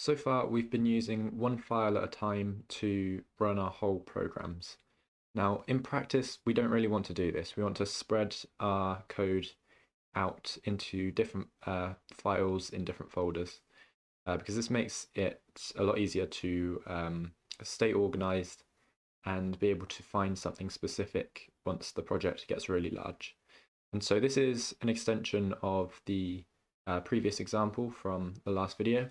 So far, we've been using one file at a time to run our whole programs. Now, in practice, we don't really want to do this. We want to spread our code out into different files in different folders because this makes it a lot easier to stay organized and be able to find something specific once the project gets really large. And so this is an extension of the previous example from the last video.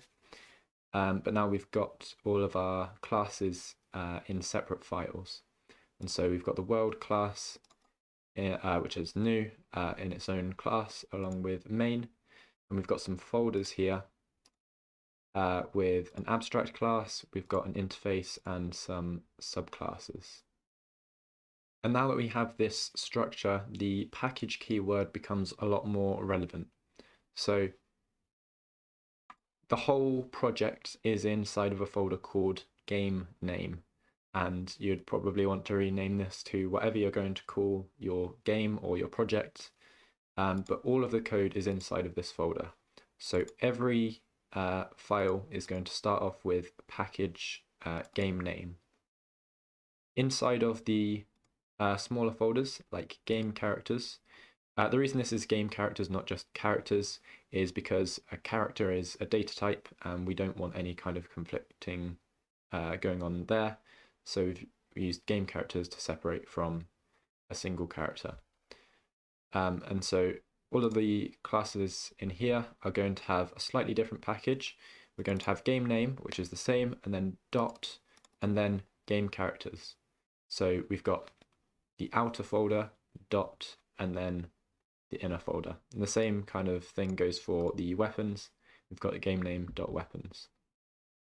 But now we've got all of our classes in separate files. And so we've got the world class, which is new in its own class, along with main. And we've got some folders here with an abstract class, we've got an interface and some subclasses. And now that we have this structure, the package keyword becomes a lot more relevant. So the whole project is inside of a folder called game name, and you'd probably want to rename this to whatever you're going to call your game or your project, but all of the code is inside of this folder. So every file is going to start off with package game name. Inside of the smaller folders like game characters, the reason this is game characters, not just characters, is because a character is a data type and we don't want any kind of conflicting going on there. So we used game characters to separate from a single character. And so all of the classes in here are going to have a slightly different package. We're going to have game name, which is the same, and then dot, and then game characters. So we've got the outer folder, dot, and then the inner folder. And the same kind of thing goes for the weapons. We've got the game name dot weapons.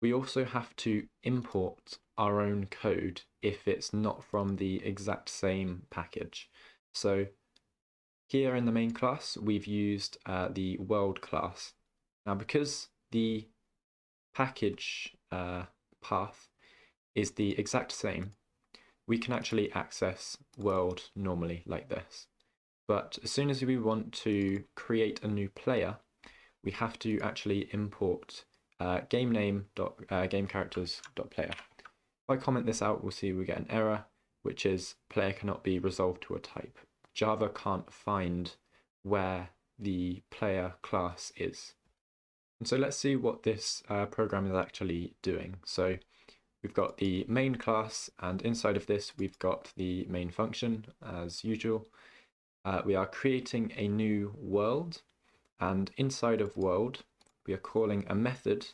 We also have to import our own code if it's not from the exact same package. So here in the main class, we've used the world class. Now, because the package path is the exact same, we can actually access world normally like this. But as soon as we want to create a new player, we have to actually import game name dot game characters dot player. If I comment this out, we'll see we get an error, which is player cannot be resolved to a type. Java can't find where the player class is. And so let's see what this program is actually doing. So we've got the main class, and inside of this, we've got the main function as usual. We are creating a new world, and inside of world, we are calling a method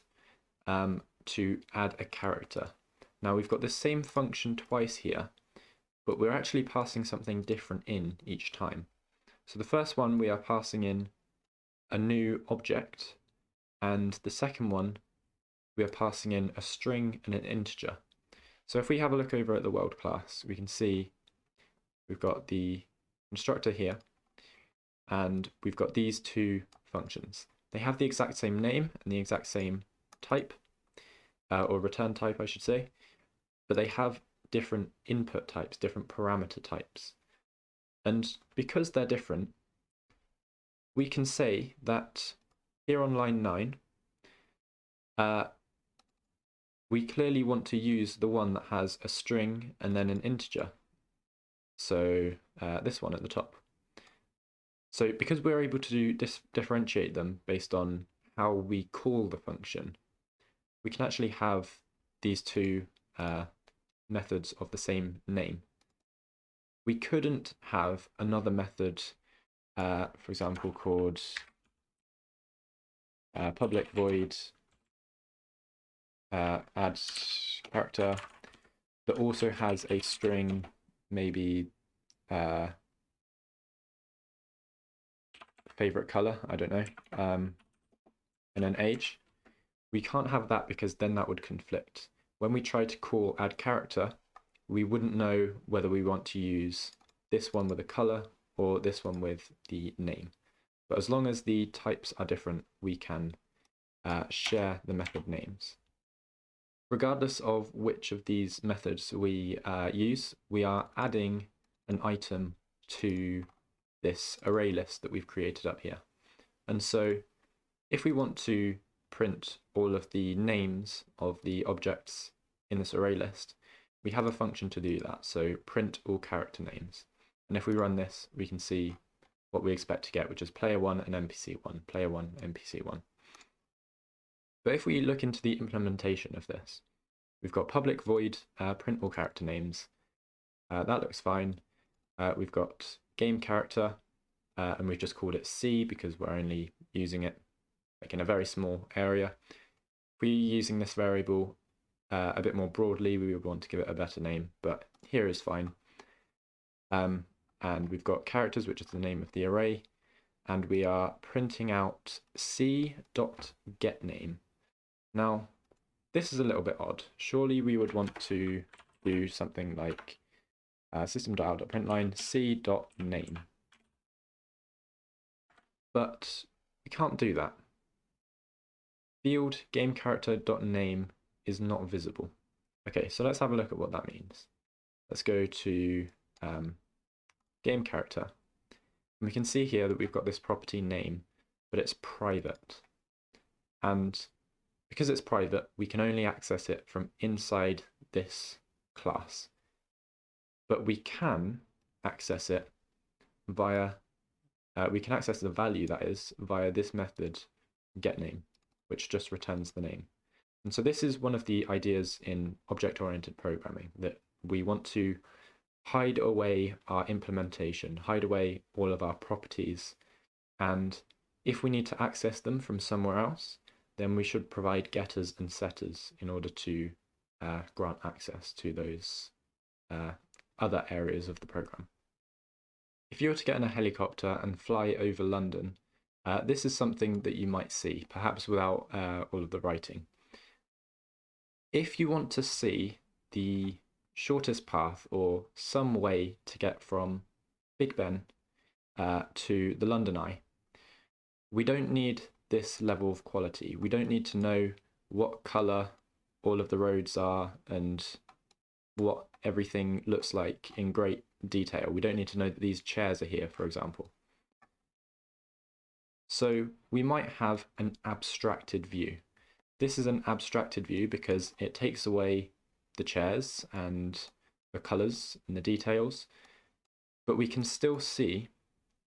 to add a character. Now we've got the same function twice here, but we're actually passing something different in each time. So the first one, we are passing in a new object, and the second one, we are passing in a string and an integer. So if we have a look over at the world class, we can see we've got the constructor here, and we've got these two functions. They have the exact same name and the exact same type, or return type, I should say, but they have different input types, different parameter types. And because they're different, we can say that here on line 9, we clearly want to use the one that has a string and then an integer. So this one at the top. So because we're able to differentiate them based on how we call the function, we can actually have these two methods of the same name. We couldn't have another method, for example, called public void add character that also has a string, maybe favorite color, I don't know, and an age. We can't have that because then that would conflict. When we try to call add character, we wouldn't know whether we want to use this one with a color or this one with the name. But as long as the types are different, we can share the method names. Regardless of which of these methods we use, we are adding an item to this array list that we've created up here. And so if we want to print all of the names of the objects in this array list, we have a function to do that. So print all character names. And if we run this, we can see what we expect to get, which is player1 and NPC1, player1, NPC1. But if we look into the implementation of this, we've got public void print all character names. That looks fine. We've got game character, and we've just called it C because we're only using it like in a very small area. If we're using this variable a bit more broadly, we would want to give it a better name, but here is fine. And we've got characters, which is the name of the array, and we are printing out c.getName. Now, this is a little bit odd. Surely we would want to do something like system.out.println c.name. But we can't do that. Field GameCharacter.name is not visible. Okay, so let's have a look at what that means. Let's go to GameCharacter. And we can see here that we've got this property name, but it's private. And because it's private, we can only access it from inside this class. But we can access it via, we can access the value, that is, via this method getName, which just returns the name. And so this is one of the ideas in object-oriented programming, that we want to hide away our implementation, hide away all of our properties, and if we need to access them from somewhere else, then we should provide getters and setters in order to grant access to those other areas of the program. If you were to get in a helicopter and fly over London, this is something that you might see, perhaps without all of the writing. If you want to see the shortest path or some way to get from Big Ben to the London Eye, we don't need this level of quality. We don't need to know what colour all of the roads are and what everything looks like in great detail. We don't need to know that these chairs are here, for example. So we might have an abstracted view. This is an abstracted view because it takes away the chairs and the colours and the details, but we can still see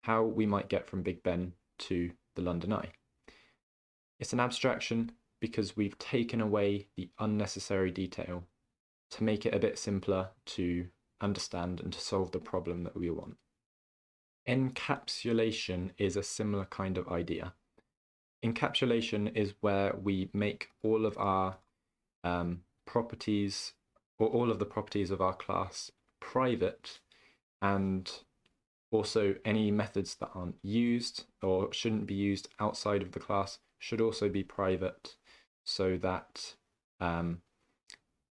how we might get from Big Ben to the London Eye. It's an abstraction because we've taken away the unnecessary detail to make it a bit simpler to understand and to solve the problem that we want. Encapsulation is a similar kind of idea. Encapsulation is where we make all of our properties, or all of the properties of our class, private, and also any methods that aren't used or shouldn't be used outside of the class should also be private, so that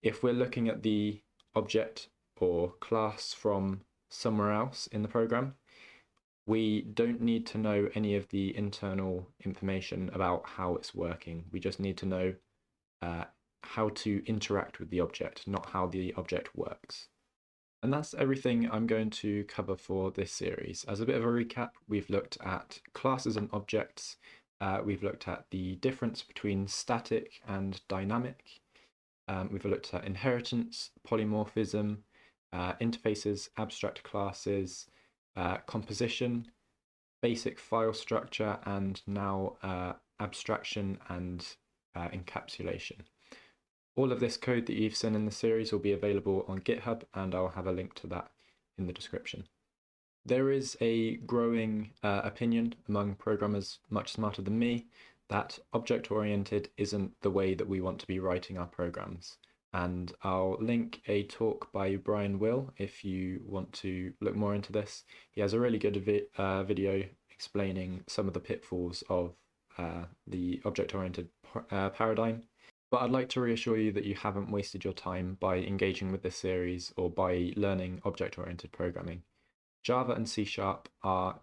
if we're looking at the object or class from somewhere else in the program, we don't need to know any of the internal information about how it's working. We just need to know how to interact with the object, not how the object works. And that's everything I'm going to cover for this series. As a bit of a recap, we've looked at classes and objects. We've looked at the difference between static and dynamic. We've looked at inheritance, polymorphism, interfaces, abstract classes, composition, basic file structure, and now abstraction and encapsulation. All of this code that you've seen in the series will be available on GitHub, and I'll have a link to that in the description. There is a growing opinion among programmers much smarter than me that object-oriented isn't the way that we want to be writing our programs. And I'll link a talk by Brian Will if you want to look more into this. He has a really good video explaining some of the pitfalls of the object-oriented paradigm. But I'd like to reassure you that you haven't wasted your time by engaging with this series or by learning object-oriented programming. Java and C# are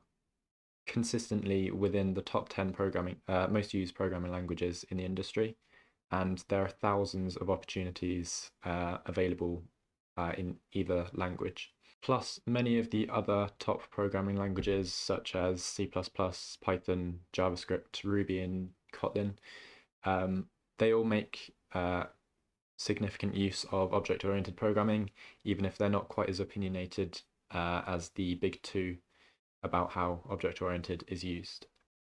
consistently within the top 10 most used programming languages in the industry, and there are thousands of opportunities available in either language. Plus, many of the other top programming languages such as C++, Python, JavaScript, Ruby and Kotlin They all make significant use of object-oriented programming, even if they're not quite as opinionated as the big two about how object-oriented is used.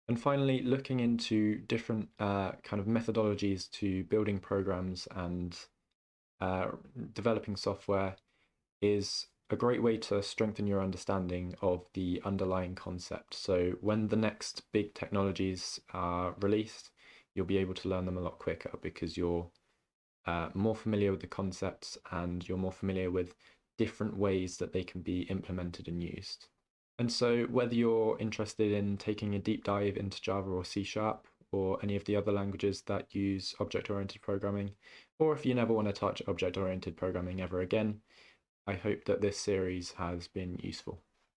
And finally, looking into different kind of methodologies to building programs and developing software is a great way to strengthen your understanding of the underlying concept. So when the next big technologies are released, you'll be able to learn them a lot quicker because you're more familiar with the concepts and you're more familiar with different ways that they can be implemented and used. And so whether you're interested in taking a deep dive into Java or C# or any of the other languages that use object-oriented programming, or if you never want to touch object-oriented programming ever again, I hope that this series has been useful.